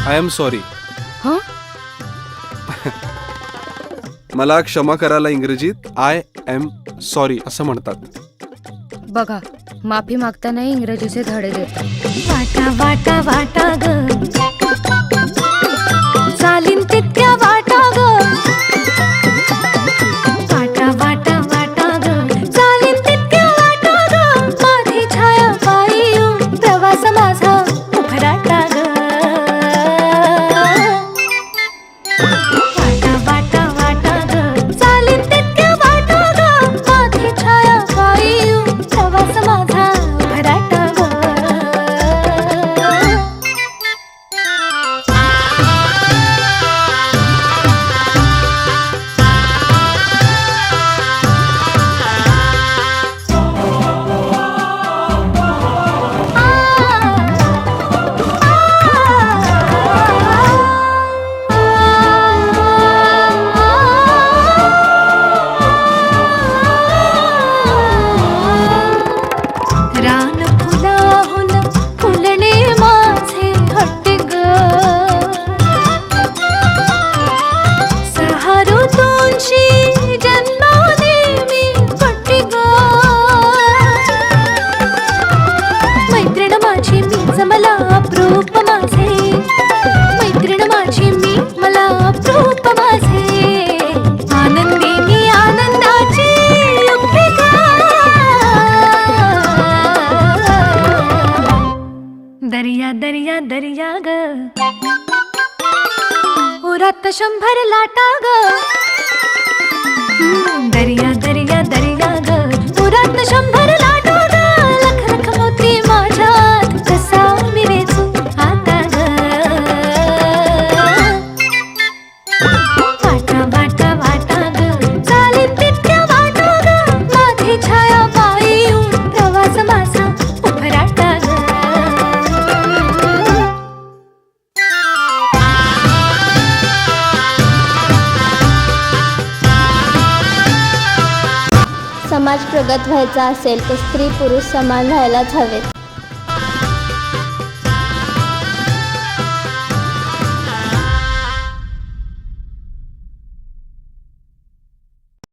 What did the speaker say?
I am sorry. हां मला क्षमा करायला इंग्रजीत आय एम सॉरी असं म्हणतात. बघा, माफी मागताना इंग्रजीचे धडे देतात. वाटा वाटा वाटा ग, चालीन तितक्या वाटा ग. वाटा वाटा वाटा ग, चालीन तितक्या वाटा ग. माझी छाया पायी प्रवास माझा उखराटा ग. वाटा वाटा वाटा ग, चालीन तितक्या वाटा ग. माझी छाया पायी प्रवास माझा उखराटा ग. रान फुलाहून फुलणे माझे हट्टी ग. सहा ऋतूंशी जन्माने मी पट्टी ग. मैत्रीण माझी मीच मला अप्रूप माझे. मैत्रीण माझी मी मला अप्रूप माझे. आनंदी मी आनंदाची युक्ती ग. दर्या दर्या दर्या ग, उरात 100 लाटा ग. दर्या दर्या दर्या ग, उरात 100 लाटा ग. लख लख मोती माझ्यात कसा मी वेचू आता ग. वाटा वाटा वाटा ग, चालीन तितक्या वाटा ग. माझी छाया पायी प्रवास माझा उभराटा ग. समाज प्रगत व्हायचा असेल तर स्त्री पुरुष समान व्हायलाच हवेत.